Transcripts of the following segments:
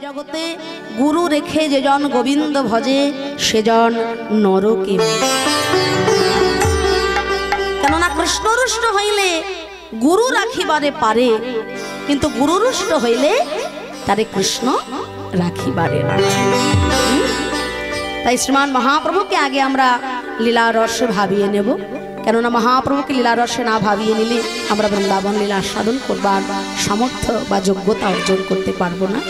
জগতে গুরু রেখে যেজন গোবিন্দ ভজে সেজন নরকে। কেননা কৃষ্ণরুষ্ট হইলে গুরু রাখিবারে পারে, কিন্তু গুরুরুষ্ট হইলে তারে কৃষ্ণ রাখিবারে না। তাই শ্রীমান মহাপ্রভুকে আগে আমরা লীলা রসে ভাবিয়ে নেব, কেননা মহাপ্রভুকে লীলা রসে না ভাবিয়ে নিলে আমরা বৃন্দাবন লীলা আস্বাদন করবার সামর্থ্য বা যোগ্যতা অর্জন করতে পারবো না।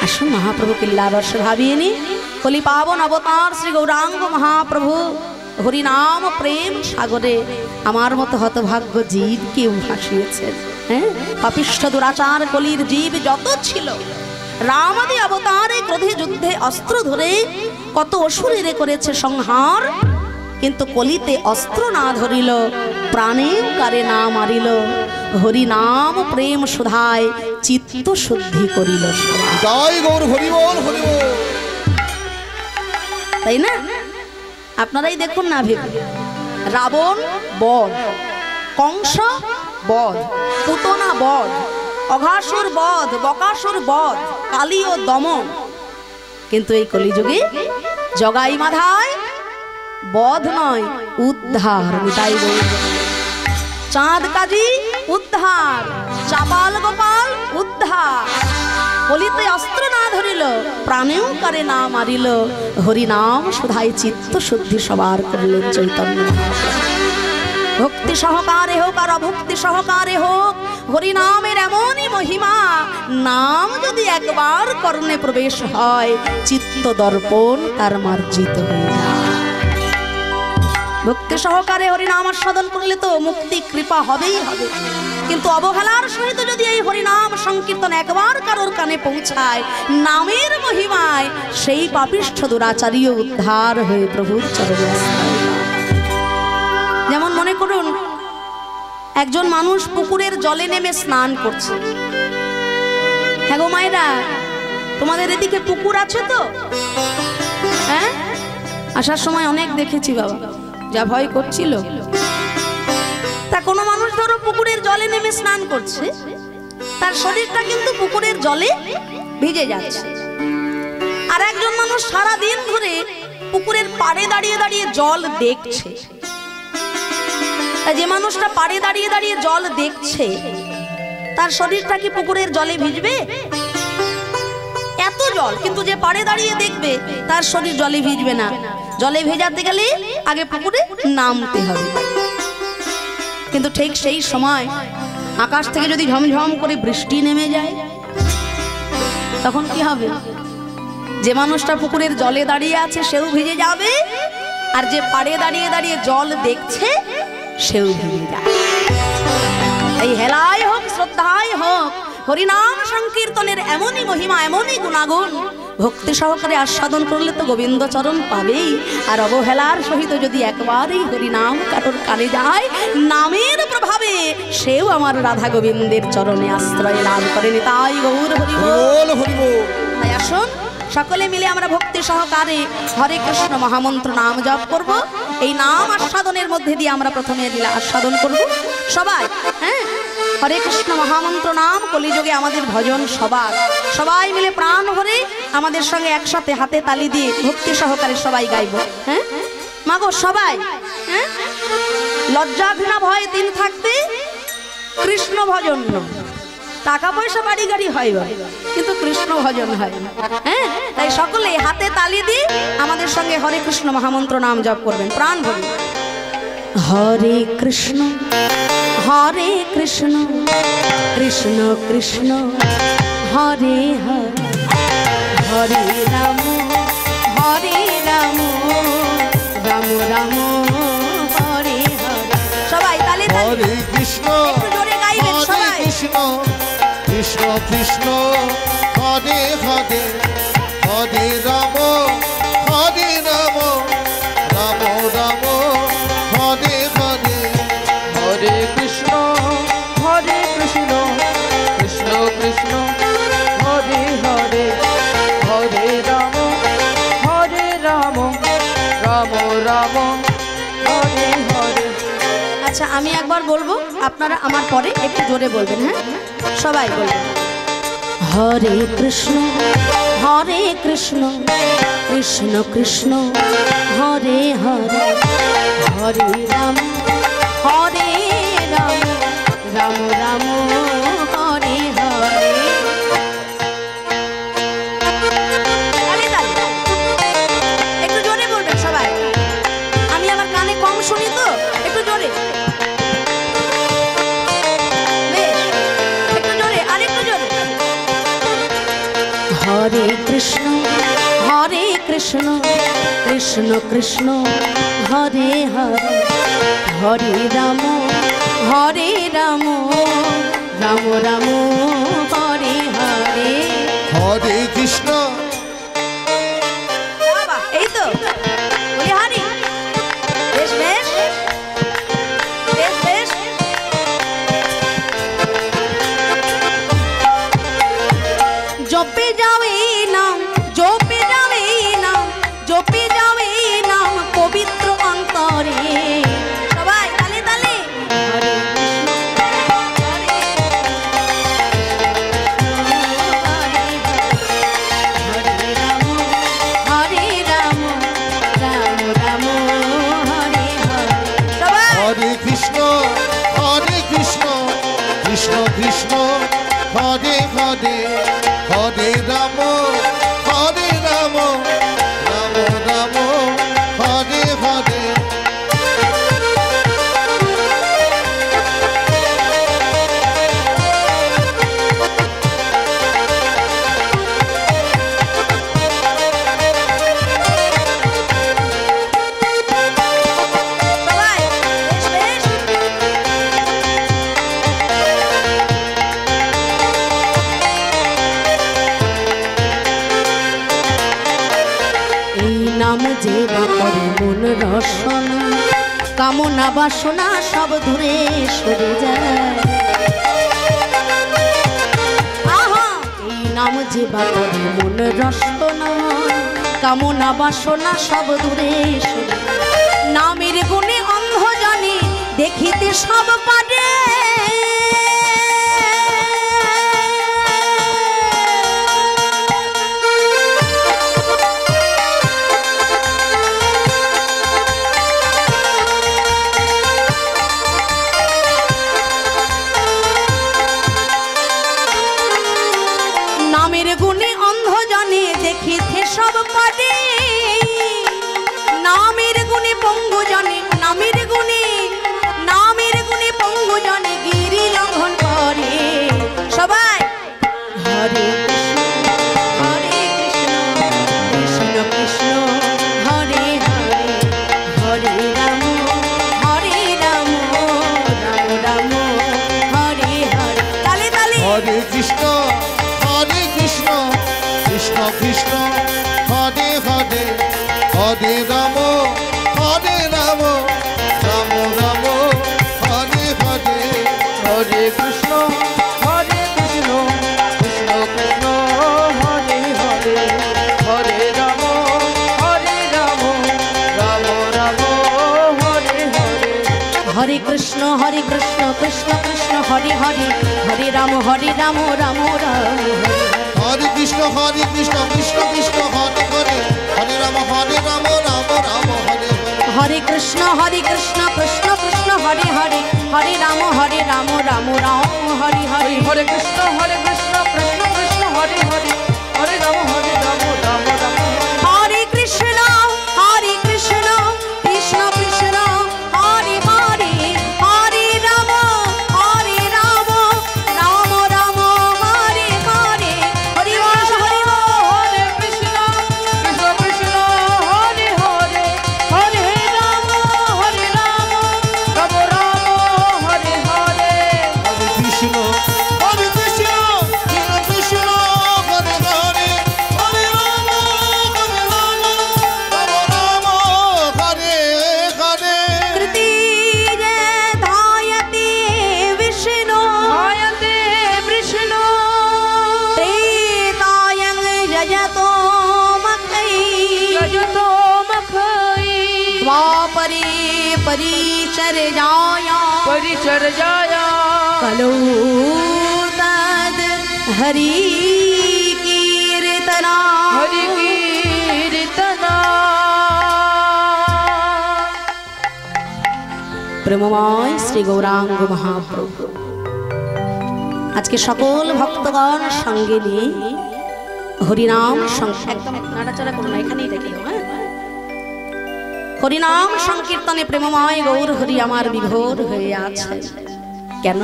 আসুন মহাপ্রভুকে লীলা রসে ভাবিয়ে নি। কলি পাবন অবতার শ্রী গৌরাঙ্গ মহাপ্রভু হরিনাম প্রেম সাগরে আমার মতো হতভাগ্য জীবকে ভাসিয়েছেন। হ্যাঁ, পাপিষ্ঠ দুরাচার কলির জীব যত ছিল, রামাদি অবতারে ক্রোধে যুদ্ধে অস্ত্র ধরে কত অসুরেরে করেছে সংহার, কিন্তু কলিতে অস্ত্র না ধরিল, প্রাণে কারে না মারিল, হরি নাম প্রেম সুধায় চিত্ত শুদ্ধি করিল। তাই না? আপনারাই দেখুন না, ভেবে রাবণ বধ, কংস বধ, পুতনা বধ, অঘাসুর বধ, বকাসুর বধ, কালী ও দমন, কিন্তু এই কলিযুগে জগাই মাধায় বধ নয় উদ্ধার। চাঁদ কাজী উদ্ধার, চাপাল গোপাল উদ্ধার। কলিতে অস্ত্র না ধরিল, প্রাণেও কারে না মারিল, হরিনাম সুধায় চিত্ত শুদ্ধি সবার করলেন চৈতন্য। ভক্তি সহকারে হোক আর অভক্তি সহকারে হোক, হরিনামের এমনই মহিমা, নাম যদি একবার কর্ণে প্রবেশ হয়, চিত্ত দর্পণ তার মার্জিত হয়ে যায়। ভক্তি সহকারে হরিনাম আস্বাদন করলে তো মুক্তি কৃপা হবেই হবে, কিন্তু অবহেলার সহিত যদি এই হরিনাম সংকীর্তন একবার কারোর কানে পৌঁছায়, নামের মহিমায় সেই পাপিষ্ঠ দুরাচারীয় উদ্ধার হয়ে প্রভুর চরণে। যেমন মনে করুন, একজন মানুষ পুকুরের জলে নেমে স্নান করছে। হ্যাঁ গো মায়েরা, তোমাদের এদিকে পুকুর আছে তো? হ্যাঁ, আসার সময় অনেক দেখেছি বাবা, যা ভয় করছিল। তা কোনো মানুষ ধরো পুকুরের জলে নেমে স্নান করছে, তার শরীরটা কিন্তু পুকুরের জলে ভিজে যাচ্ছে। আর একজন মানুষ সারা দিন ধরে পুকুরের পাড়ে দাঁড়িয়ে দাঁড়িয়ে জল দেখছে। যে মানুষটা পাড়ে দাঁড়িয়ে দাঁড়িয়ে জল দেখছে, তার শরীরটা কি পুকুরের জলে ভিজবে? এত জল, কিন্তু যে পাড়ে দাঁড়িয়ে দেখবে তার শরীর জলে ভিজবে না। জলে ভেজাতে গেলে আগে পুকুরে নামতে হবে। কিন্তু ঠিক সেই সময় আকাশ থেকে যদি ঝমঝম করে বৃষ্টি নেমে যায়, তখন কি হবে? যে মানুষটা পুকুরের জলে দাঁড়িয়ে আছে সেও ভিজে যাবে, আর যে পাড়ে দাঁড়িয়ে দাঁড়িয়ে জল দেখছে সেও ভিজে যাবে। এই হেলায় হোক শ্রদ্ধায় হোক, হরিনাম সংকীর্তনের এমনই মহিমা, এমনই গুণাগুণ, ভক্তি সহকারে আস্বাদন করলে তো গোবিন্দ চরণ পাবেই। আর অবহেলার সহিত যদি একবারই হরিনাম কারোর কানে যায়, নামের প্রভাবে সেও আমার রাধা গোবিন্দের চরণে আশ্রয় লাভ করেনি। তাই গৌর হরি বল, হরি বল। তাই আসুন সকলে মিলে আমরা ভক্তি সহকারে হরে কৃষ্ণ মহামন্ত্র নাম জপ করব। এই নাম আস্বাদনের মধ্যে দিয়ে আমরা প্রথমে লীলা আস্বাদন করব সবাই। হ্যাঁ, হরে কৃষ্ণ মহামন্ত্র নাম কলিযুগে আমাদের ভজন সবার, সবাই মিলে প্রাণ ভরে আমাদের সঙ্গে একসাথে হাতে তালি দিয়ে ভক্তি সহকারে সবাই গাইব। হ্যাঁ মাগো সবাই, হ্যাঁ, লজ্জা ঘৃণা ভয় দিন থাকবে, কৃষ্ণ ভজন নয়। টাকা পয়সা বাড়ি গাড়ি হয় কিন্তু কৃষ্ণ ভজন হয় না। হ্যাঁ, তাই সকলে হাতে তালি দিয়ে আমাদের সঙ্গে হরে কৃষ্ণ মহামন্ত্র নাম জপ করবেন প্রাণ ভরে। হরে কৃষ্ণ কৃষ্ণ কৃষ্ণ হরে হরে, হরে রাম রাম রাম হরে হরে। সবাই তালি তালি। হরে কৃষ্ণ জোরে গাইবেন সবাই। কৃষ্ণ কৃষ্ণ কৃষ্ণ হরে হরে, হরে রাম রাম রাম হরে হরে। হরে কৃষ্ণ কৃষ্ণ কৃষ্ণ হরে হরে, হরে রাম রাম রাম হরে হরে। আচ্ছা, আমি একবার বলবো, আপনারা আমার পরে একটু জোরে বলবেন। হ্যাঁ, সবাই বলবেন। হরে কৃষ্ণ কৃষ্ণ কৃষ্ণ হরে হরে হরে রাম রাম রাম হরে হরে। একটু জোরে বলবেন সবাই, আমি আমার কানে কম শুনি তো, একটু জোরে, একটু জোরে, আরেকটু জোরে। হরে কৃষ্ণ কৃষ্ণ কৃষ্ণ হরে হরে হরে রাম রাম রাম হরে হরে। হরে কৃষ্ণ এই তো বলি হরি, বেশ বেশ বেশ বেশ। জপে যাবে নাম, জপে যাবে নাম, জপে যাবে নাম পবিত্র অন্তরে। সবাই তালে তালে। হরে কৃষ্ণ কৃষ্ণ কৃষ্ণ হরে হরে হরে রাম রাম রাম হরে হরে। নাম যে করে মন রসনা, কামনা বাসনা সব দূরে সরে যায়। আহা, এই নাম যে করে মন রসনা, কামনা বাসনা সব দূরে সরে। নামের গুণে অন্ধ জানে দেখিতে সব পারে। নামের গুণে অন্ধ জানে দেখিতে সব পারে। নামের গুণে পঙ্গু জানে, নামের গুণে পঙ্গু জানে গিরি লঙ্ঘন করে। সবাই হরে কৃষ্ণ কৃষ্ণ হরে হরে হরে রাম রাম রাম হরে হরে। তালে তালে। হরে কৃষ্ণ কৃষ্ণ কৃষ্ণ হরে হরে হরে রাম রাম রাম হরে হরে। হরে কৃষ্ণ কৃষ্ণ কৃষ্ণ হরে হরে হরে রাম রাম রাম হরে হরে। হরে কৃষ্ণ কৃষ্ণ কৃষ্ণ হরে হরে হরে রাম রাম রাম হরে। হরে কৃষ্ণ কৃষ্ণ কৃষ্ণ হরে হরে হরে রাম রাম রাম হরে হরে। হরে কৃষ্ণ কৃষ্ণ কৃষ্ণ হরে হরে হরে রাম রাম রাম হরে হরে। হরে কৃষ্ণ কৃষ্ণ কৃষ্ণ হরে হরে হরে রাম রাম রাম। হরে কৃষ্ণ কৃষ্ণ কৃষ্ণ হরে হরে হরে রাম রাম রাম হরে হরে। হরি হরি হরে কৃষ্ণ কৃষ্ণ হরে হরে হরে রাম রাম রাম হরে হরে। হরে কৃষ্ণ কৃষ্ণ কৃষ্ণ হরে হরে হরে রাম রাম হরে হরে। কৃতি ধায়তে বিষ্ণু ধায়তে বিষ্ণু ত্রেতায়ং যজতো মখৈ যজতো মখৈ দ্বাপরে পরিচর্যায়া परिचर्याया কলৌ তদ हरि कीर्तना हरि कीर्तना प्रेममय श्री गौरांग महाप्रभु आज के सकल भक्तगण संगे निये हरिनाम एकदम नाड़ाचाड़ा करो ना एखानेई रेखे दाओ हरिनाम संकीर्तने प्रेममय गौर हरि आमार विभोर हये आछे केन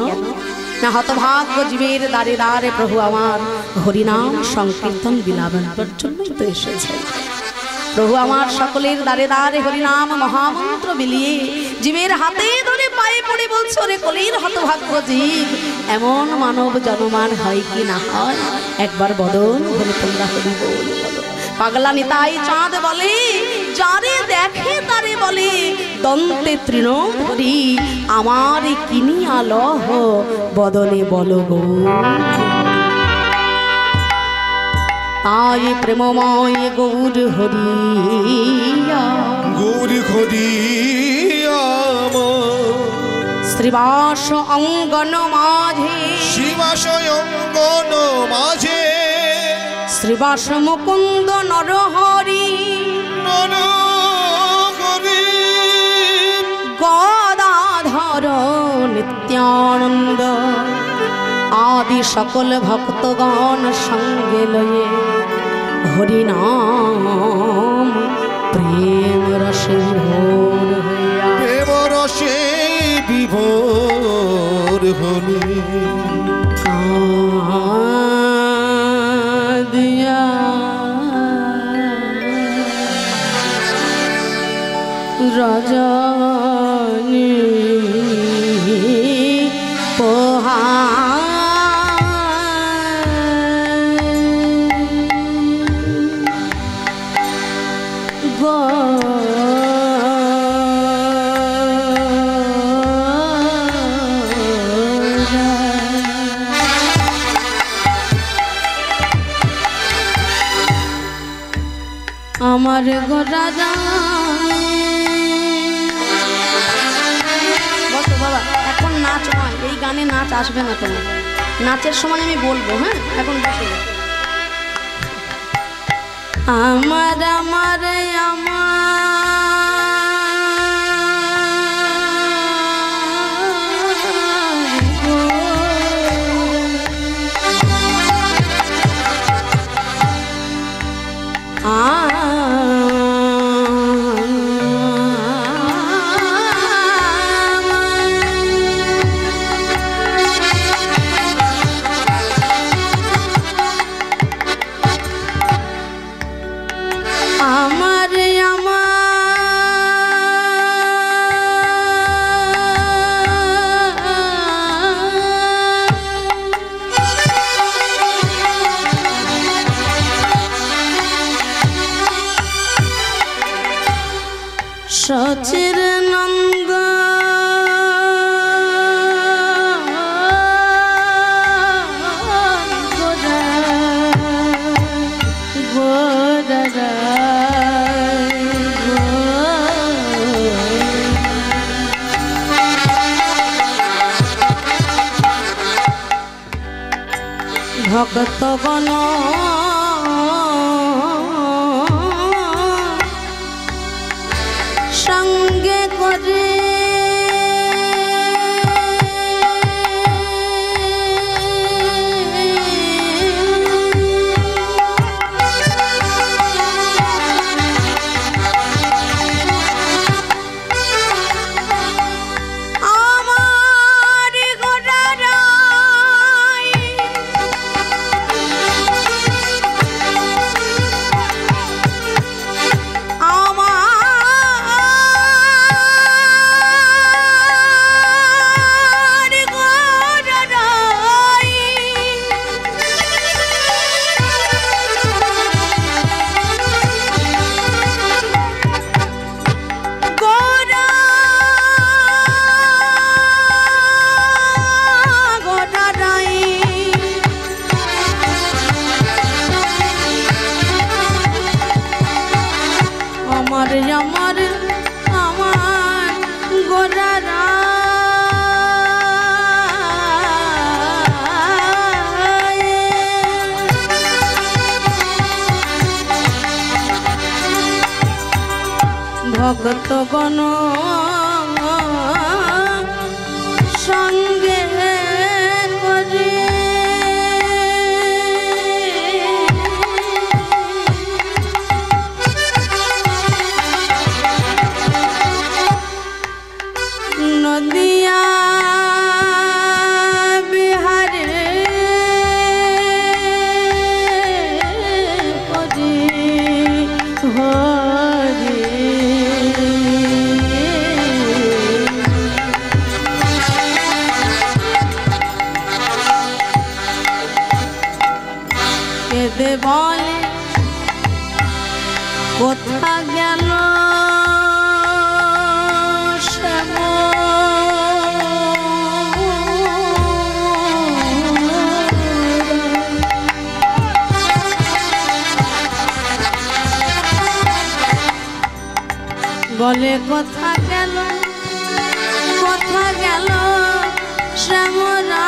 ना हतभाग्य जीवेर दारे दारे प्रभु आमार हरिनाम संकीर्तन बिलाबनर जन्यई तो एसेछे प्रभु आमार सकलेर दारे दारे हरिनाम महामंत्र बिलिये जीवेर हाथे धरे पाये पड़े बोलछे ओरे कलिर हतभाग्य जीव एमन मानव जन्मान हय कि ना हय एकबार बदन भरे तोमरा हरि बोल बोलो पागला निताई चाँद बोले जारे देखे तारे बोले दन्ते तृण धरी आमार किनिया लह बदने बोलो गो ताई प्रेममय गौर हरिया गौर हरिया श्रीवास अंगन माझे श्रीवास अंगन माझे श्रीवास मुकुंद नरहरि गदाधर नित्यानंद आदि सकल भक्तगण संगे लये हरिनाम प्रेम रसे विभोर हइया प्रेम रसे विभोर हनि कादिया रजनी पोहा আমার গো রাজা বসো বাবা এখন নাচ নয় এই গানে নাচ আসবে না তোমার নাচের সময় আমি বলবো হ্যাঁ এখন বসে আমার আমার सचिर नंद भक्तगण संगे करे ভক্তগণ সঙ্গে করে নদিয়া বিহারে হরি হরি কেঁদে বলে কোথা গেল বলে কোথা গেল শ্যামরা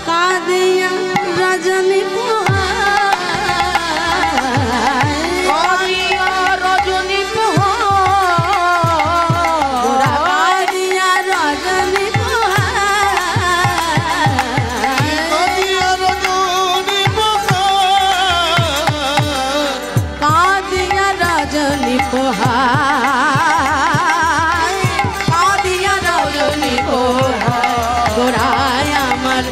কাঁদিয়া রজনী কাঁদিয়া রজনী কাঁদিয়া রজনী কাঁদিয়া রজনী কাঁদিয়া রজনী কাঁদিয়া রজনী গোড়ায় আমার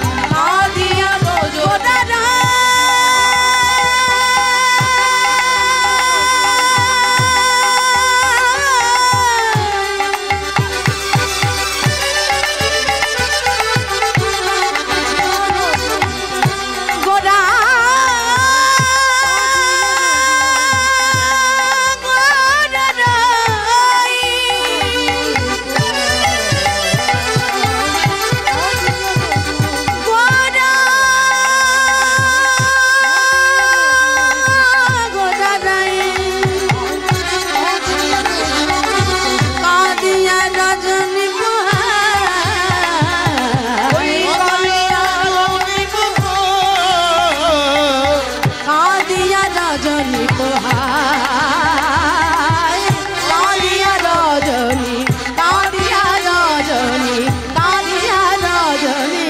কাঁদিয়া রজনী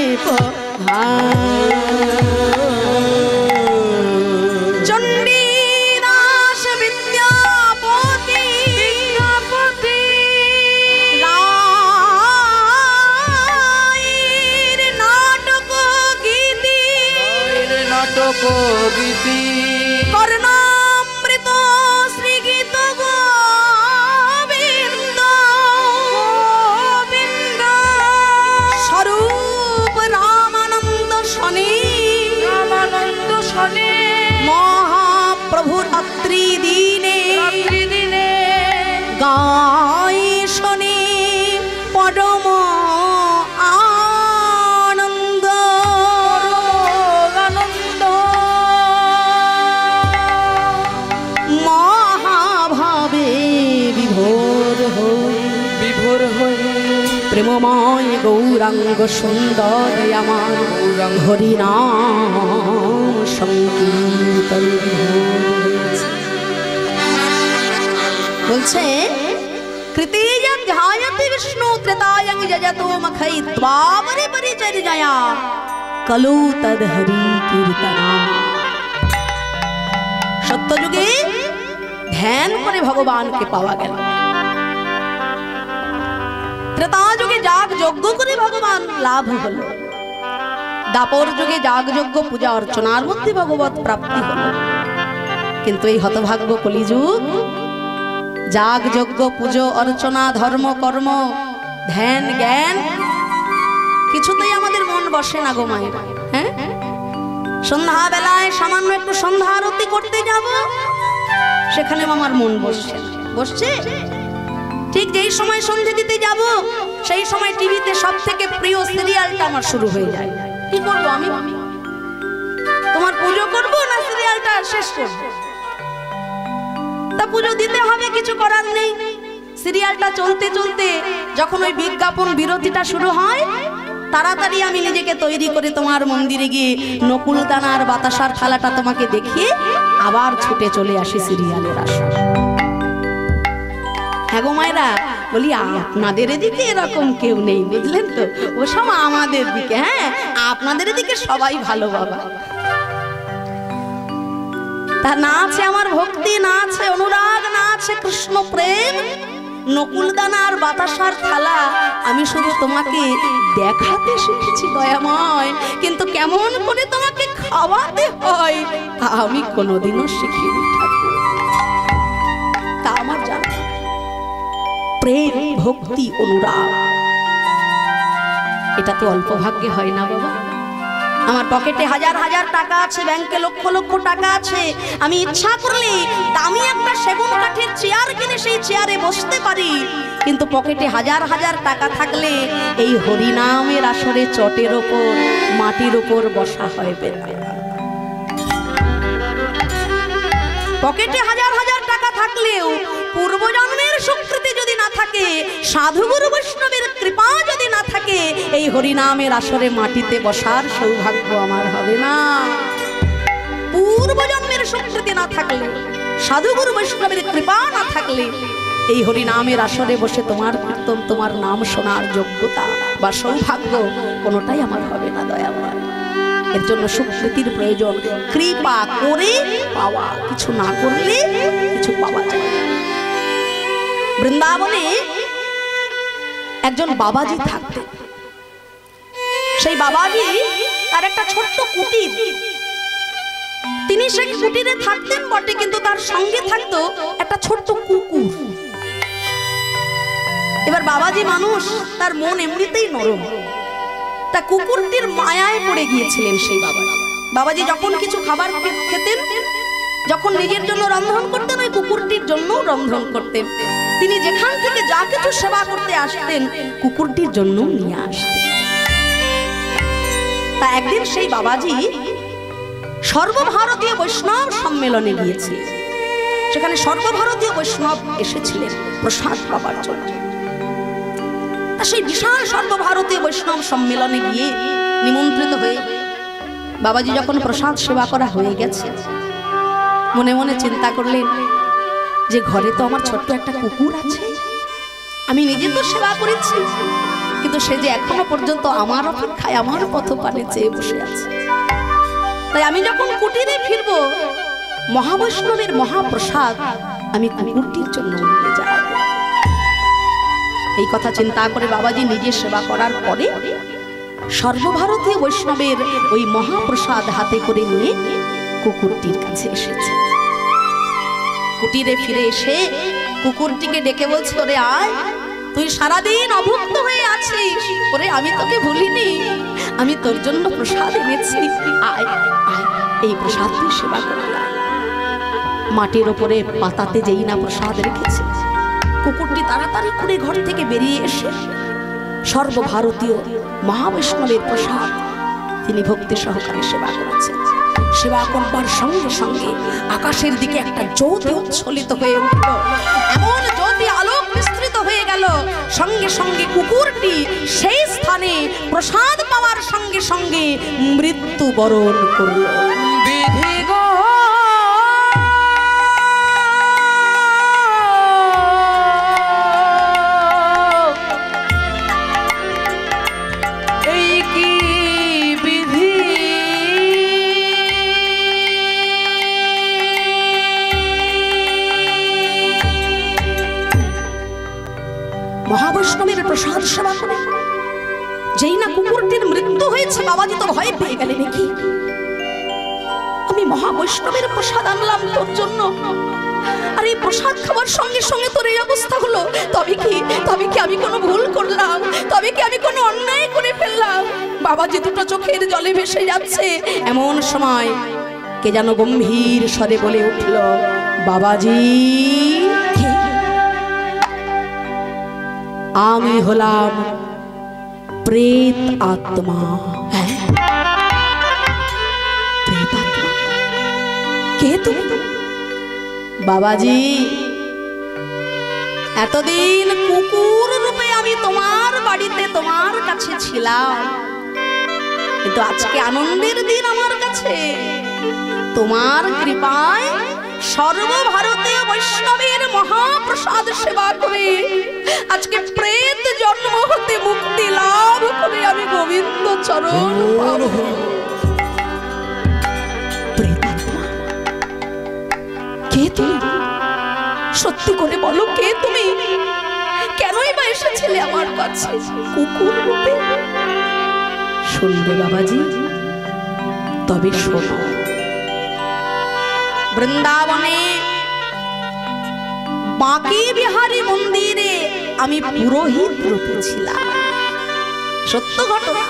চণ্ডীদাস বিদ্যাপতি রায়ের নাটক গীতি কর্ণামৃত শ্রীগীত গোবিন্দ স্বরূপ রামানন্দ শনি মহাপ্রভু রাত্রি দিনে গাই শনি পরম আনন্দ মহাভাবে বিভোর হয়ে প্রেমময় গৌরাঙ্গ সুন্দর আমার হরিনাম সংকীর্তন বলছে কৃতেয়ং ধ্যায়তি বিষ্ণু ত্রেতায়ং যজতো মখৈ দ্বাপরে পরিচর্যয়া কলৌ তদ হরি কীর্তনা। সত্যযুগে ধ্যান করে ভগবানকে পাওয়া গেল, ত্রেতা যুগে যাগ যজ্ঞ করে ভগবান লাভ হল, দাপর যুগে যাগ যজ্ঞ পূজা অর্চনার মধ্যে ভগবত প্রাপ্তি হল। কিন্তু এই হতভাগ্য কলিযুগ যাগ যজ্ঞ পুজো অর্চনা ধর্ম কর্ম ধ্যান জ্ঞান কিছুতেই আমাদের মন বসে না গো মায়েরা। হ্যাঁ, সন্ধ্যা বেলায় সামান্য একটু সন্ধ্যা আরতি করতে যাব, সেখানে আমার মন বসছে। ঠিক যেই সময় সন্ধে দিতে যাব সেই সময় টিভিতে সব থেকে প্রিয় সিরিয়ালটা আমার শুরু হয়ে যায়। কি করবো আমি? তোমার পুজো করবো না সিরিয়ালটা শেষ করবো? তা পুজো দিতে হবে, কিছু করার নেই। সিরিয়ালটা চলতে চলতে যখন ওই বিজ্ঞাপন বিরতিটা শুরু হয় তাড়াতাড়ি আমি নিজেকে তৈরি করে তোমার মন্দিরে গিয়ে নকুল দানা আর বাতাসার থালাটা তোমাকে দেখিয়ে আবার ছুটে চলে আসি সিরিয়ালের আশা। হ্যাঁ গো মায়েরা, বলি আপনাদের এদিকে এরকম কেউ নেই, বুঝলেন তো? ওসব আমাদের দিকে, হ্যাঁ আপনাদের এদিকে সবাই ভালো বাবা। তা না আছে আমার ভক্তি, না আছে অনুরাগ, না আছে কৃষ্ণ প্রেম, নকুলদানা আর বাতাসার থালা আমি শুধু তোমাকে দেখাতে শিখেছি দয়াময়, কিন্তু কেমন করে তোমাকে খাওয়াতে হয় তা আমি কোনোদিনও শিখিনি ঠাকুর। তা আমার জানা প্রেম, ভক্তি, অনুরাগ এটা তো অল্প ভাগ্যে হয় না বাবা। আমার পকেটে হাজার হাজার টাকা আছে, ব্যাংকে লক্ষ লক্ষ টাকা আছে, আমি ইচ্ছা করলে দামি একটা সেগুন কাঠের চেয়ার কিনে সেই চেয়ারে বসতে পারি, কিন্তু পকেটে হাজার হাজার টাকা থাকলে এই হরিনামের আসরে চটের ওপর মাটির ওপর বসা হয় না। পকেটে হাজার হাজার টাকা থাকলেও পূর্বজন্মের স্বীকৃতি যদি না থাকে, সাধুগুরু বৈষ্ণবের কৃপা যদি না থাকে, এই হরিনামের আসরে মাটিতে বসার সৌভাগ্য আমার হবে না। পূর্বজন্মের স্বীকৃতি না থাকলে, সাধুগুরু বৈষ্ণবের কৃপা না থাকলে এই হরিনামের আসরে বসে তোমার কীর্তন, তোমার নাম শোনার যোগ্যতা বা সৌভাগ্য কোনোটাই আমার হবে না দয়াময়। এর জন্য স্বীকৃতির প্রয়োজন, কৃপা করে পাওয়া, কিছু না করলে কিছু পাওয়া যায় না। বৃন্দাবনে একজন বাবাজি থাকতেন। সেই বাবাজি তার একটা ছোট্ট কুটির, তিনি সেই কুটিরে থাকতেন বটে, কিন্তু তার সঙ্গে থাকতো একটা ছোট্ট কুকুর। এবার বাবাজি মানুষ, তার মন এমনিতেই নরম, তা কুকুরটির মায়ায় পড়ে গিয়েছিলেন সেই বাবাজি। বাবাজি যখন কিছু খাবার খেতেন, যখন নিজের জন্য রন্ধন করতেন, ওই কুকুরটির জন্য রন্ধন করতেন। তিনি যেখান থেকে যা কিছু সেবা করতে আসতেন কুকুরটির জন্য নিয়ে আসতেন। তা একদিন সেই বাবাজি সর্বভারতীয় বৈষ্ণব সম্মেলনে গিয়েছিলেন। সেখানে সর্বভারতীয় বৈষ্ণব এসেছিলেন প্রসাদ পাবার জন্য। তা সেই বিশাল সর্বভারতীয় বৈষ্ণব সম্মেলনে গিয়ে নিমন্ত্রিত হয়ে বাবাজি যখন প্রসাদ সেবা করা হয়ে গেছে, মনে মনে চিন্তা করলেন যে ঘরে তো আমার ছোট্ট একটা কুকুর আছে, আমি নিজে তো সেবা করেছি, কিন্তু সে যে এখনো পর্যন্ত আমার অপেক্ষায় আমার পথপানে চেয়ে বসে আছে। তাই আমি যখন কুটিরে ফিরব, মহাবৈষ্ণবের মহাপ্রসাদ আমি কুকুরটির জন্য নিয়ে যাব। এই কথা চিন্তা করে বাবাজি নিজে সেবা করার পরে সর্বভারতীয় বৈষ্ণবের ওই মহাপ্রসাদ হাতে করে নিয়ে কুকুরটির কাছে এসেছে। কুটিরে ফিরে এসে কুকুরটিকে ডেকে বলছে, ওরে আয়, তুই সারাদিন অভুক্ত হয়ে আছিস, ওরে আমি তোকে ভুলিনি, আমি তোর জন্য প্রসাদ এনেছি, আয় আয় এই প্রসাদ তুই সেবা করে আয়। মাটির ওপরে পাতাতে যেই না প্রসাদ রেখেছে, কুকুরটি তাড়াতাড়ি করে ঘর থেকে বেরিয়ে এসে সর্বভারতীয় মহাবৈষ্ণবের প্রসাদ তিনি ভক্তি সহকারে সেবা করেছেন। সেবা করবার সঙ্গে সঙ্গে আকাশের দিকে একটা জ্যোতি উচ্ছ্বলিত হয়ে উঠল, এমন জ্যোতি আলোক বিস্তৃত হয়ে গেল, সঙ্গে সঙ্গে কুকুরটি সেই স্থানে প্রসাদ পাওয়ার সঙ্গে সঙ্গে মৃত্যুবরণ করল। বিধি গো মহাবৈষ্ণবের প্রসাদ সেবা করে যেই না কুকুরটির মৃত্যু হয়েছে, বাবাজি তো ভয় পেয়ে গেলেন, নাকি আমি মহাবৈষ্ণবের প্রসাদ আনলাম তোর জন্য, আর এই প্রসাদ খাবার সঙ্গে সঙ্গে তোর এই অবস্থা হলো, তবে কি আমি কোনো ভুল করলাম? তবে কি আমি কোনো অন্যায় করে ফেললাম? বাবাজি দুটো চোখের জলে ভেসে যাচ্ছে। এমন সময় কে যেন গম্ভীর স্বরে বলে উঠল, বাবাজি আমি হলাম প্রেত আত্মা। প্রেত আত্মা? কে তুমি? বাবাজি, এতদিন কুকুর রূপে আমি তোমার বাড়িতে তোমার কাছে ছিলাম, কিন্তু আজকে আনন্দের দিন আমার কাছে। তোমার কৃপায় সর্বভারতীয় বৈষ্ণবের মহাপ্রসাদ সেবা করে আজকে প্রেত জন্ম হতে মুক্তি লাভ করে আমি গোবিন্দ চরণ পাবো। প্রেতাত্মা, কে তুমি? সত্যি করে বলো, কে তুমি? কেনই বা এসেছিলে আমার কাছে কুকুর রূপে? শুনবে বাবাজি? তবে শোনো, বৃন্দাবনে বাঁকে বিহারী মন্দিরে আমি পুরোহিত রূপে ছিলাম। সত্য ঘটনা।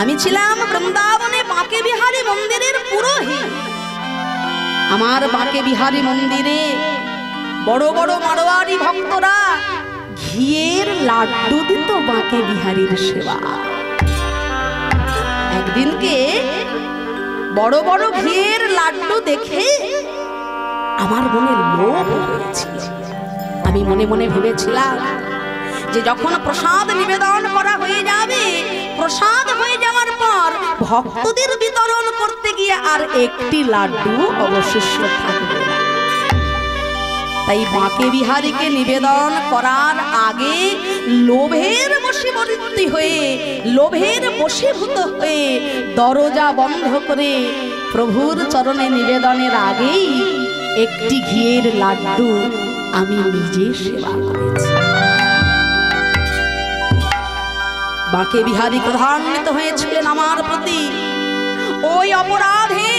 আমি ছিলাম বৃন্দাবনে বাঁকে বিহারী মন্দিরের পুরোহিত। আমার বাঁকে বিহারী মন্দিরে বড় বড় মারোয়ারি ভক্তরা ঘিয়ের লাড্ডু দিত বাঁকে বিহারীর সেবা। একদিনকে বড় বড় ঘিয়ের লাড্ডু দেখে আমার মনে লোভ হয়েছিল। আমি মনে মনে ভেবেছিলাম যে যখন প্রসাদ নিবেদন করা হয়ে যাবে, প্রসাদ হয়ে যাওয়ার পর ভক্তদের বিতরণ করতে গিয়ে আর একটি লাড্ডু অবশিষ্ট থাকবে না। তাই বাঁকে বিহারীকে নিবেদন করার আগে লোভের বশীভূত হয়ে, লোভের বশীভূত হয়ে দরজা বন্ধ করে প্রভুর চরণে নিবেদনের আগেই একটি ঘিয়ের লাড্ডু আমি নিজে সেবা করেছি। বাঁকে বিহারী ক্রধান্বিত হয়েছিলেন আমার প্রতি। ওই অপরাধে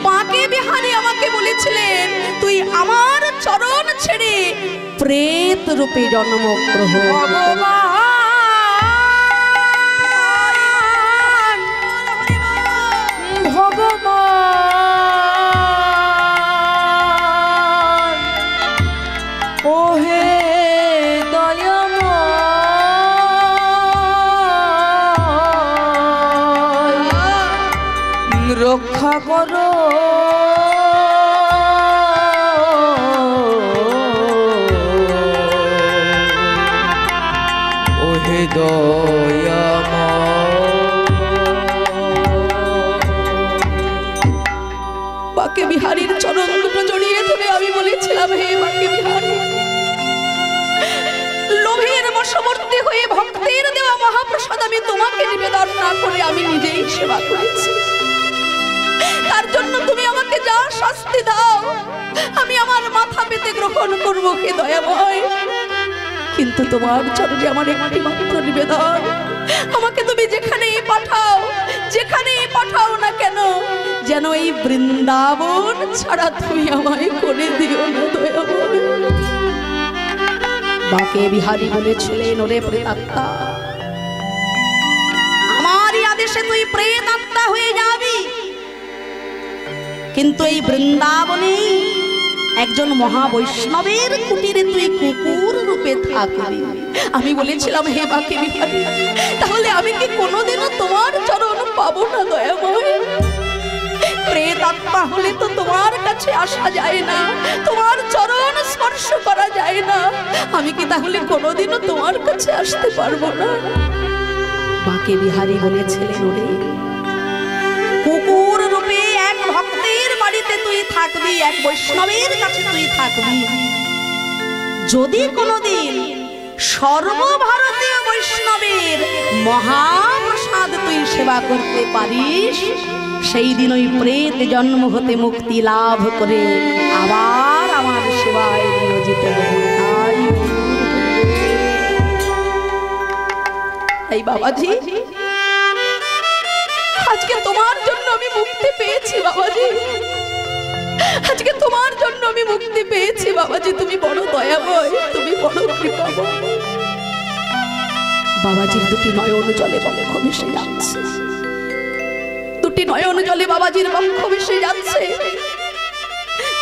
বাঁকে বিহারী আমাকে বলেছিলেন, তুই আমার চরণ ছেড়ে প্রেত রূপে জন্মগ্রহণ। ভগবান ভগবান ওহে দয়াময়, রক্ষা করো ওহে দয়াময়। বাঁকে বিহারীর চরণ দুটো জড়িয়ে ধরে আমি বলেছিলাম, হে বাঁকে বিহারী, লোভের বশবর্তী হয়ে ভক্তের দেওয়া মহাপ্রসাদ আমি তোমাকে নিবেদন না করে আমি নিজেই সেবা করেছি। তার জন্য তুমি আমাকে যা শাস্তি দাও আমি আমার মাথা পেতে গ্রহণ করব, হে দয়াময়। কিন্তু তোমার চরণে আমার একটি মাত্র নিবেদন, আমাকে তুমি যেখানেই পাঠাও না কেন, যেন এই বৃন্দাবন ছাড়া তুমি আমায় করে দিও না দয়াময়। বাঁকে বিহারী বলেছিলেন, ওরে প্রেতাত্মা, আমারই আদেশে তুই প্রেতাত্মা হয়ে যাবি, কিন্তু এই বৃন্দাবনে একজন মহাবৈষ্ণবের কুটিরে তুই কুকুর রূপে থাকবি। আমি বলেছিলাম, হে বাঁকে বিহারী, তাহলে আমি কি কোনোদিনও তোমার চরণ পাবো না দয়াময়? প্রেতাত্মা হলে তো তোমার কাছে আসা যায় না, তোমার চরণ স্পর্শ করা যায় না, আমি কি তাহলে কোনোদিনও তোমার কাছে আসতে পারবো না? বাঁকে বিহারী বলেছিলেন, ওরে কুকুর রূপে এক ভক্তের বাড়িতে তুই থাকবি, এক বৈষ্ণবের কাছে তুই থাকবি। যদি কোনোদিন সর্বভারতীয় বৈষ্ণবের মহাপ্রসাদ তুই সেবা করতে পারিস, সেই দিন ওই প্রেত জন্ম হতে মুক্তি লাভ করে আবার আমার সেবায় নিয়োজিত হবে। এই বাবাজি, আজকে তোমার জন্য আমি মুক্তি পেয়েছি বাবাজি, আজকে তোমার জন্য আমি মুক্তি পেয়েছি বাবাজি। তুমি বড় দয়াময়, তুমি বড় কৃপাময়। বাবাজির দুটি নয়ন জলে বক্ষ ভেসে যাচ্ছে, দুটি নয়ন জলে বাবাজির বক্ষ ভেসে যাচ্ছে।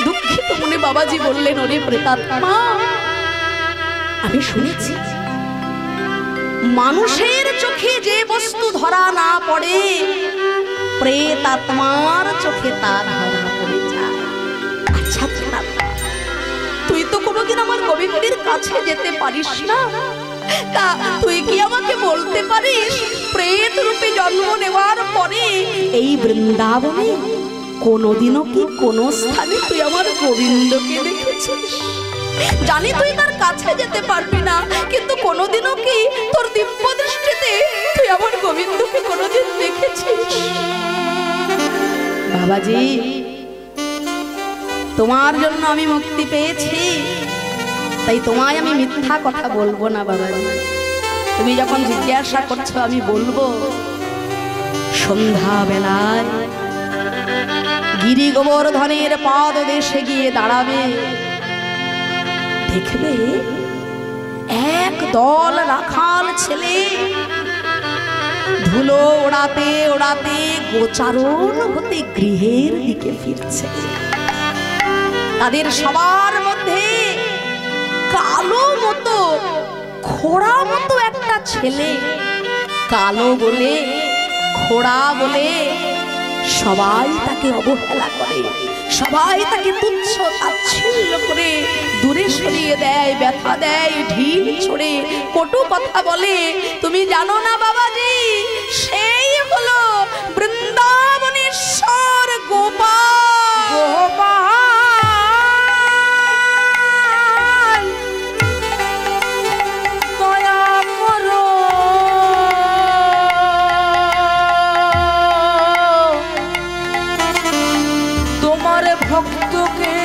দুঃখিত মনে বাবাজি বললেন, ওরে প্রেতাত্মা, আমি শুনেছি মানুষের চোখে যে বস্তু ধরা না পড়ে, প্রেতাত্মার চোখে তা ধরা পড়ে যায়। আচ্ছা প্রেতাত্মা, তুই তো কোনোদিন আমার গোবিন্দের কাছে যেতে পারিস না, তা তুই কি আমাকে বলতে পারিস প্রেত রূপে জন্ম নেওয়ার পরে এই বৃন্দাবনে কোনোদিনও কি কোনো স্থানে তুই আমার গোবিন্দকে দেখেছিস? জানি তুই তার কাছে যেতে পারবি না, কিন্তু কোনোদিনও কি তোর দিব্য দৃষ্টিতে তুই আমার গোবিন্দকে কোনোদিন দেখেছিস? বাবাজি, তোমার জন্য আমি মুক্তি পেয়েছি, তাই তোমায় আমি মিথ্যা কথা বলবো না বাবাজি। তুমি যখন জিজ্ঞাসা করছো আমি বলবো। সন্ধ্যা বেলায় গিরি গোবর্ধনের পাদদেশে গিয়ে দাঁড়াবে, দেখবে এক দল রাখাল ছেলে ধুলো ওড়াতে ওড়াতে গোচারণ হতে গৃহের দিকে ফিরছে। তাদের সবার মধ্যে কালো মতো খোড়া মতো একটা ছেলে, কালো বলে খোড়া বলে সবাই তাকে অবহেলা করে, সবাই তাকে তুচ্ছ তাচ্ছিল্য করে দূরে সরিয়ে দেয়, ব্যথা দেয়, ঢিল ছোড়ে, কটু কথা বলে। তুমি জানো না বাবাজি, সেই হলো বৃন্দাবনেশ্বর গোপাল। গোপাল দয়া করো, তোমার ভক্তকে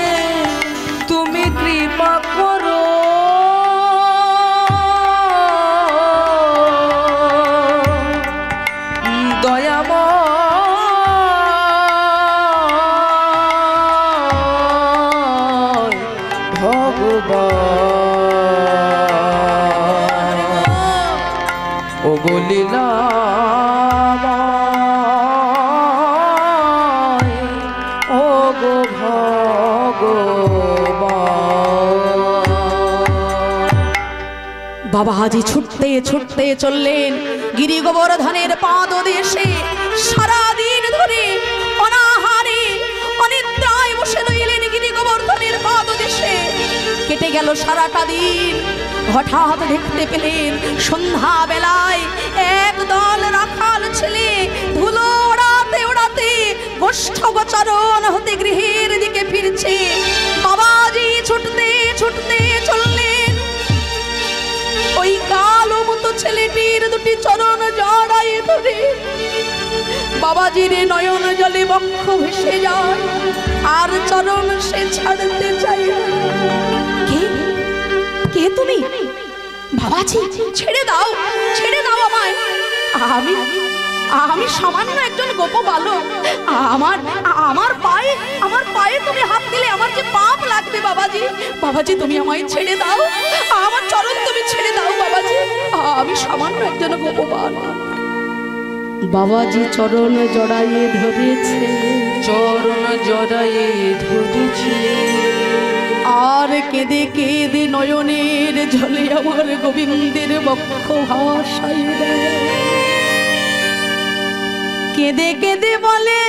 তুমি কৃপা করো। দয়াময় ভগবান ও গলিলা ও গো ভগবান। বাবা হাজি ছুটতে ছুটতে চললেন গিরি গোবর্ধনের পাদদেশে। সারাদিন ধরে অনাহারে অনিদ্রায় বসে রইলেন গিরি গোবর্ধনের পাদদেশে। কেটে গেল সারাটা দিন। হঠাৎ দেখতে পেলেন সন্ধ্যা বেলায় একদল রাখাল ছেলে ধুলো ওড়াতে ওড়াতে গোষ্ঠ গোচরণ হতে গৃহের দিকে ফিরছে। বাবাজি ছুটতে ছুটতে চললেন ওই কালো মতো ছেলেটির দুটি চরণ জড়ায় ধরে। বাবাজির নয়ন জলে বক্ষ ভেসে যায়, আর চরণ সে ছাড়তে চায় না। কে কে তুমি? বাবাজি, ছেড়ে দাও, ছেড়ে দাও আমায়। আমি আমি সামান্য একজন গোপ বালক। আমার পায়ে তুমি হাত দিলে আমার যে পাপ লাগবে বাবাজি। বাবাজি, তুমি আমায় ছেড়ে দাও, আমার চরণ তুমি ছেড়ে দাও বাবাজি। আমি সামান্য একজন গোপ বালক। বাবাজি চরণ জড়াইয়ে ধরেছে, চরণ জড়াইয়ে ধরেছে, আর কেঁদে কেঁদে নয়নের জলে আমার গোবিন্দের বক্ষ ভাসাই দেয়। কেঁদে কেঁদে বলে,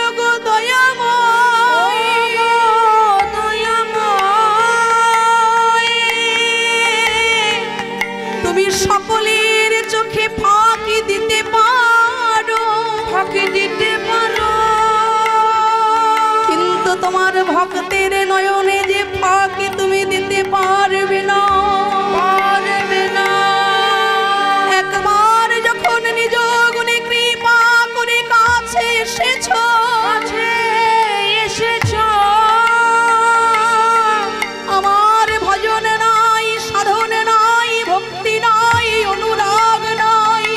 ওগো দয়াময়, তুমি সকলের চোখে ফাঁকি দিতে পারো, ফাঁকি দিতে পারো, কিন্তু তোমার ভক্তের নয়নে যে ফাঁকি তুমি দিতে পারবে না, পারবে না। একবার যখন নিজ গুণে কৃপা করে কাছে এসেছো, আমার ভজন নাই, সাধন নাই, ভক্তি নাই, অনুরাগ নাই,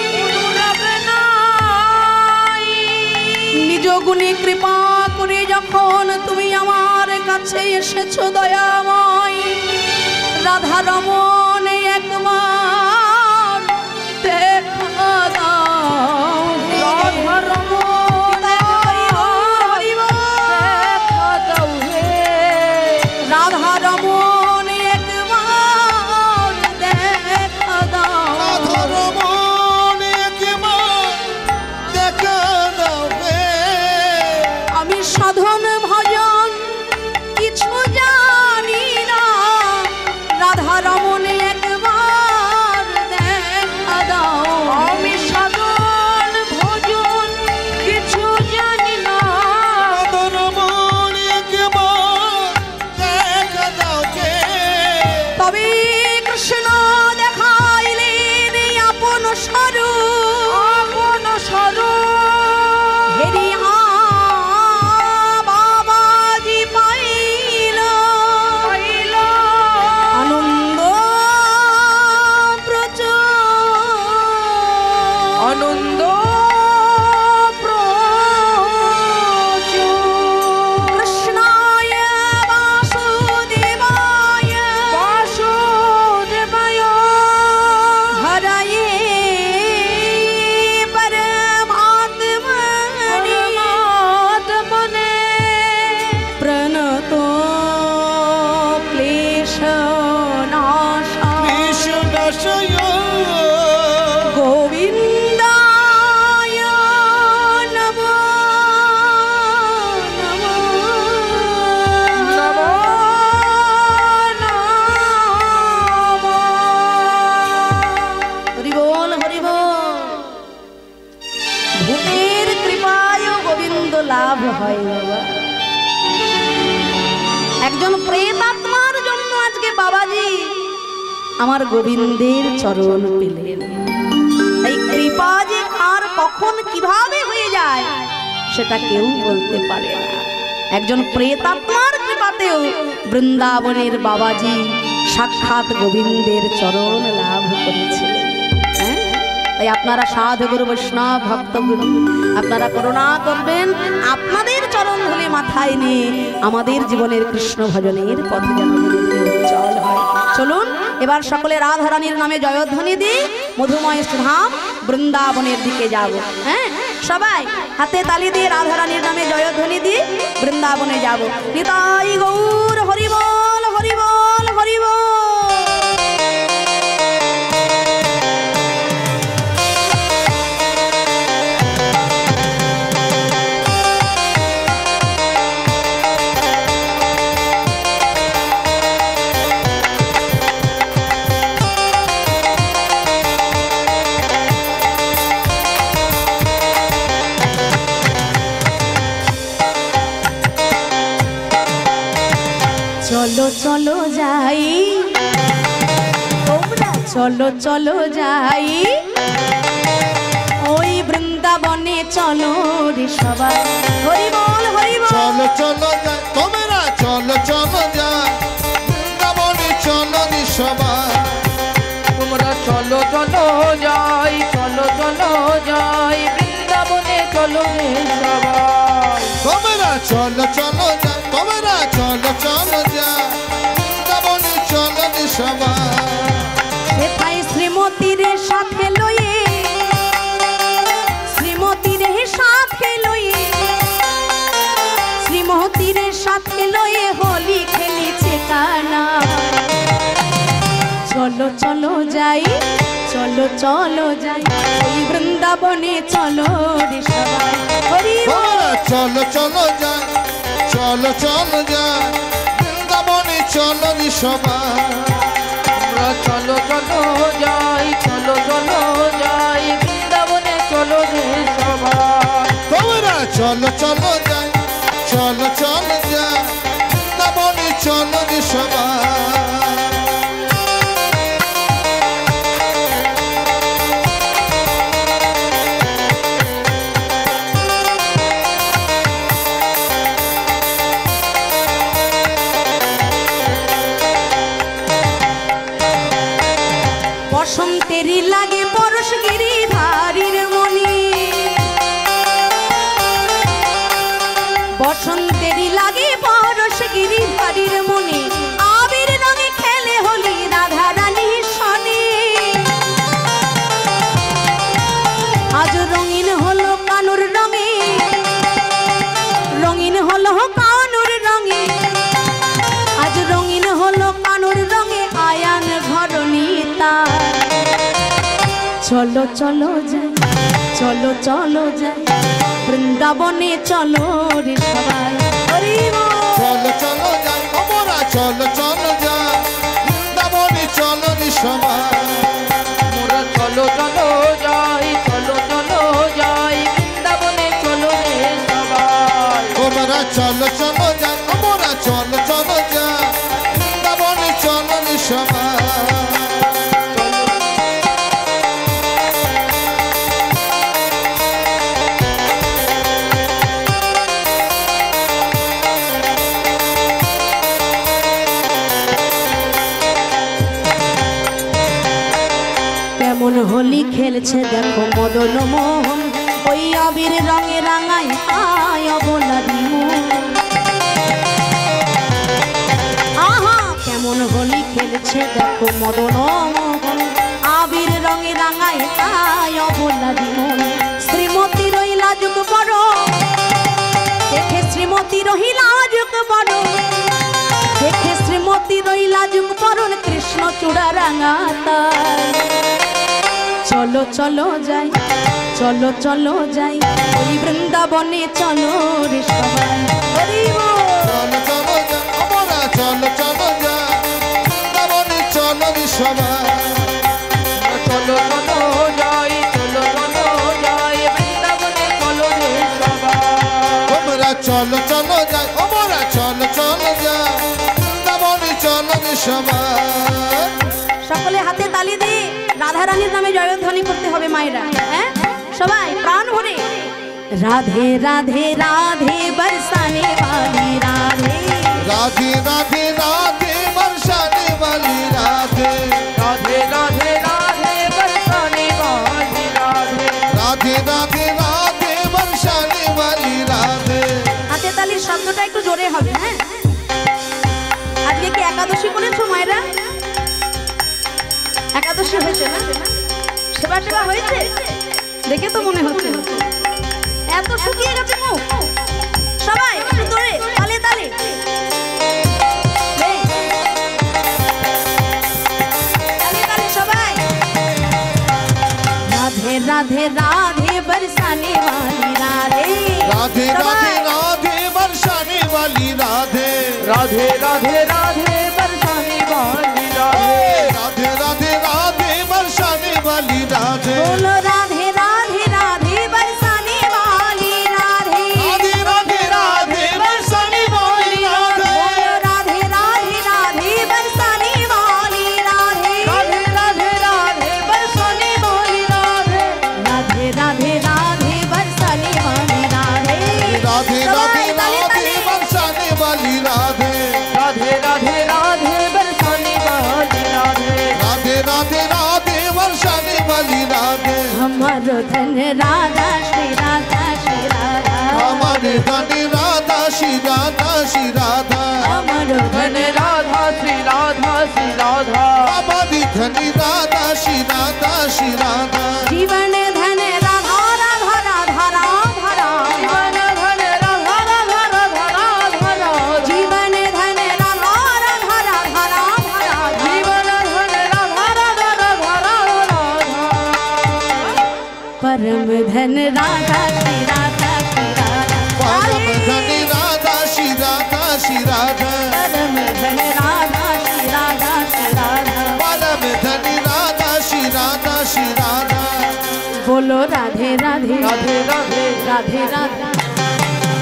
নিজ গুণে কৃপা করে যখন তুমি আমার কাছে এসেছো দয়াময়, রাধা রমণ একবার দেখা দাও, রাধা রমণ দেখা দাও হে, রাধা রমণ একবার দেখা দাও, রাধারমণ একবার দেখা দাও হে। আমি সাধন ভজন কিছু জানি না, রাধা রমণ স্বরূপ আপন স্বরূপ হেরিয়া বাবাজি পাইল পাইল আনন্দ প্রচুর আনন্দ কৃষ্ণায় বাসুদেবায় বাসুদেবায় হরয়ে পরমাত্মনে পরমাত্মনে প্রণতো ক্লেশনাশায় কৃষ্ণাশয় গোবিন্দায় নমো নমো নমো নমো হরি বল হরি বল। ভূতের কৃপায় গোবিন্দ লাভ হয় বাবা। একজন প্রেতাত্মার জন্য আজকে বাবাজি আমার গোবিন্দের চরণ পেলেন। এই কৃপা যে আর কখন কিভাবে হয়ে যায় সেটা কেউ বলতে পারে না। একজন প্রেতাত্মার কৃপাতেও বৃন্দাবনের বাবাজি সাক্ষাৎ গোবিন্দের চরণ লাভ করেছিলেন। হ্যাঁ? তাই আপনারা সাধু গুরু বৈষ্ণব ভক্তগুরু আপনারা করুণা করবেন, আপনাদের চরণ ধুলি মাথায় নিয়ে আমাদের জীবনের কৃষ্ণ ভজনের পথে যেন উজ্জ্বল হয়। চলুন এবার সকলে রাধারানীর নামে জয়ধ্বনি দিয়ে মধুময় ধাম বৃন্দাবনের দিকে যাব। হ্যাঁ, সবাই হাতে তালি দিয়ে রাধারানীর নামে জয়ধ্বনি দিয়ে বৃন্দাবনে যাব। নিতাই গৌর হরিবল হরিবল হরিবল। চলো চলো যাই, তোমরা চলো চলো যাই, ওই বৃন্দাবনে চলো রে সবাই। হরি বল হরি বল। চলো চলো যাই তোমরা চলো চলো যাই বৃন্দাবনে চলো রে সবাই। তোমরা চলো চলো যাই, চলো চলো যাই, বৃন্দাবনে চলো রে সবাই। তোমরা চলো চলো যাই তোমরা চলো চলো যাই বৃন্দাবনে চলো রে সবাই। সেথায় শ্রীমতীর সাথে লয়ে, শ্রীমতীর সাথে লয়ে, শ্রীমতীর সাথে লয়ে হোলি খেলিছে কানা। চলো চলো যাই, চলো চলো যাই, ওই বৃন্দাবনে চলো রে সবাই। হরি বল। তোমরা চলো চলো যাই চলো চলো যাই বৃন্দাবনে চলো রে সবাই। তোমরা চলো চলো যাই, চলো চলো যাই, বৃন্দাবনে চলো রে সবাই। তোমরা চলো চলো যাই চলো চলো যাই বৃন্দাবনে চলো রে সবাই। বসন্তেরই লাগে পরশ গিরিধারীর মনি, বসন্তেরই লাগে পরশ গিরিধারীর মনি, আবির রঙে খেলে হোলি রাধা রানীর সনে। আজ রঙিন হলো কানুর রঙে, রঙিন হলো কানুর রঙে, আজ রঙিন হলো কানুর রঙে আয়ান ঘরণীতা। চলো চলো যাই, চলো চলো যাই, বৃন্দাবনে চলো রে সবাই। হরি বল। চলো চলো যাই তোমরা চলো চলো যাই বৃন্দাবনে চলো রে সবাই। তোমরা চলো চলো যাই, চলো চলো যাই, বৃন্দাবনে চলো রে সবাই। তোমরা চলো চলো যাই তোমরা চলো চলো যাই বৃন্দাবনে চলো রে সবাই। খেলছে দেখো মদন মোহন, ওই আবির রঙে রাঙায় আয় অবলারি মন। আহা কেমন হোলি খেলছে দেখো মদন মোহন, আবির রঙে রাঙায় আয় অবলারি মন। শ্রীমতী রহিলা যুগ বড়, দেখে শ্রীমতী রহিলা যুগ বড়, দেখে শ্রীমতী রহিলা যুগ বরণ, কৃষ্ণ চূড়া রাঙাতা। চলো চলো যাই, চলো চলো যাই, ওই বৃন্দাবনে চলো রে সবাই। হরি বল। চলো চলো যা আমরা চলো চলো যা বৃন্দাবনে চলো রে সবাই। চলো চলো যাই, চলো চলো যাই, বৃন্দাবনে চলো রে সবাই। তোমরা চলো চলো যাই, আমরা চলো চলো যা বৃন্দাবনে চলো রে সবাই। সকলে হাতে তালি দিয়ে রাধা রানীর নামে জয়ধ্বনি করতে হবে মায়েরা। হ্যাঁ সবাই প্রাণ ভরে রাধে রাধে রাধে बरसाने वाली राधे, राधे राधे राधे बरसाने वाली राधे, राधे राधे राधे बरसाने वाली राधे, राधे राधे राधे बरसाने वाली राधे। হাতে তালির শব্দটা একটু জোরে হবে। হ্যাঁ আজকে কি একাদশী করেছো মায়েরা? একাদশী হয়েছে না? সেবা সেবা হয়েছে দেখে তো মনে হচ্ছে এত শুকিয়ে গেছে মুখ। সবাই একটু ধরে তালে তালে তালে তালে সবাই। রাধে রাধে রাধে बरसाने वाली राधे, राधे राधे राधे बरसाने वाली राधे, राधे राधे राधे बरसाने वाली राधे, राधे राधे राधे बरसाने वाली राधे। बोलो राधे राधे राधे बरसाने वाली राधे, राधे राधे राधे बरसाने वाली राधे, बोलो राधे राधे राधे बरसाने वाली राधे, राधे राधे राधे बरसाने वाली राधे, राधे राधे राधे बरसाने वाली राधे। राधे राधे ताली, राधे ताली। बरसाने वाली राधे, राधे राधे राधे बरसाने वाली राधे, राधे राधे राधे बरसाने वाली राधे। हमारो धन राधा श्री राधा श्री राधा, हमारे धनी राधा श्री राधा श्री राधा, हमारो धन राधा श्री राधा श्री राधा, हमारी धनी राधा श्री राधा श्री राधा। जीवन धन राधा राधा राधा राधा राधा, जीवन धन राधा राधा राधा राधा राधा, जीवन धन राधा राधा राधा राधा राधा, जीवन धन राधा राधा राधा राधा, परम धन राधा श्री राधा श्री राधा, परम धनी राधा श्री राधा श्री राधा, परम धन राधा श्री राधा श्री राधा। परम धनी राधा श्री राधा श्री राधा। बोलो राधे राधे राधे राधे राधे राधे,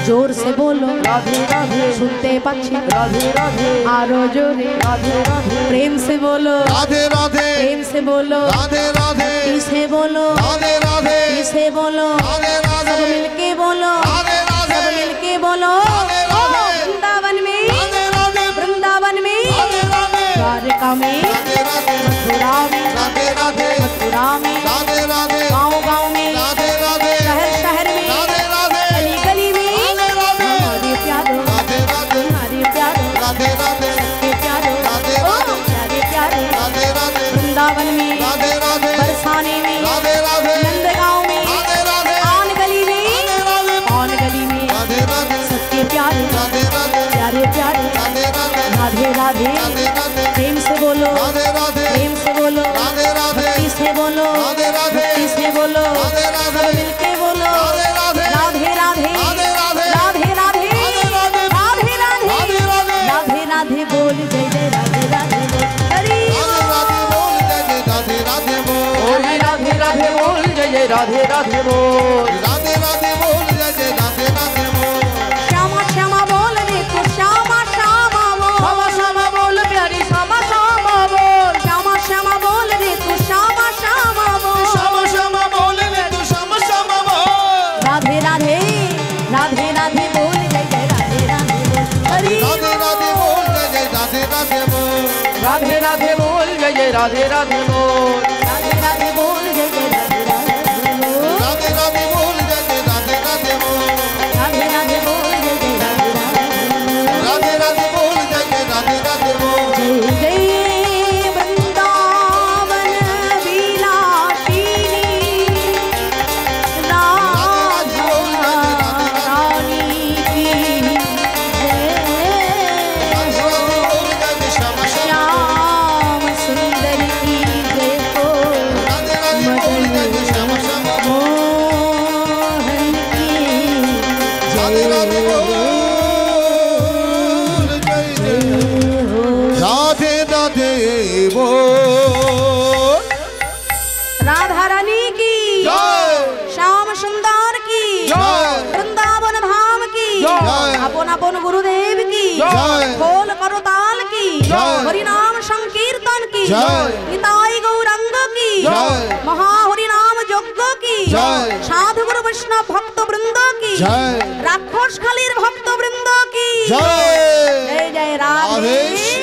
जोर से बोलो राधे राधे, सुनते पाच्छी राधे राधे, आरो जोरे, राधे राधे, प्रेम से बोलो, राधे राधे प्रेम से बोलो, राधे राधे इसे बोलो, राधे राधे इसे बोलो, राधे सब राधे मिलके बोलो, राधे राधे सब मिलके बोलो। राधे राधे, वृंदावन में, राधे राधे वृंदावन में, राधे राधे, द्वारका में, राधे राधे मथुरा में, राधे राधे मथुरा में, राधे राधे गाँव गाँव में, राधे राधे शहर शहर में, राधे राधे गली गली में, राधे राधे हमारे प्यारो, राधे राधे हमारे प्यारो, राधे राधे के प्यारो, राधे ओ राधे प्यारे प्यारे, राधे राधे वृंदावन में, राधे राधे बरसाने में, राधे राधे नंदगांव में, राधे राधे आन गली में, राधे राधे आन गली में, राधे राधे सबके प्यारे राधे राधे प्यारे प्यारे, राधे राधे राधे राधे, राधे राधे प्रेम से बोलो, राधे राधे प्रेम से बोलो, राधे राधे भक्ति से बोलो, राधे राधे भक्ति से बोलो, राधे राधे सब मिलके बोलो, राधे राधे राधे राधे, राधे राधे राधे राधे, राधे राधे राधे राधे, राधे राधे राधे राधे बोल जय जय राधे राधे बोल, हरि राधे राधे बोल जय जय राधे राधे बोल बोले राधे राधे बोल जय जय राधे राधे बोल, राधे राधे बोल जय जय राधे राधे बोल श्यामा श्यामा बोल रे तू श्यामा श्यामा बोल, श्यामा श्यामा बोल प्यारी श्यामा श्यामा बोल, श्यामा श्यामा बोल रे तू श्यामा श्यामा बोल, श्यामा श्यामा बोल रे तू श्यामा श्यामा बोल राधे राधे राधे राधे बोल जय जय राधे राधे बोल, हरि राधे राधे बोल जय जय राधे राधे बोल राधे राधे बोल जय जय राधे राधे बोल, राधे राधे बोल जय जय राधे জয়। আপন আপন গুরুদেব কি জয়। খোল করো তাল কি জয়। হরিনাম সংকীর্তন কি জয়। নিতাই গৌরাঙ্গ কি জয়। মহা হরিনাম যজ্ঞ কি জয়। সাধু গুরু বৈষ্ণব ভক্ত বৃন্দ কি জয়। রাক্ষস খালির ভক্ত বৃন্দ কি জয়। জয় জয় রাধে রাধে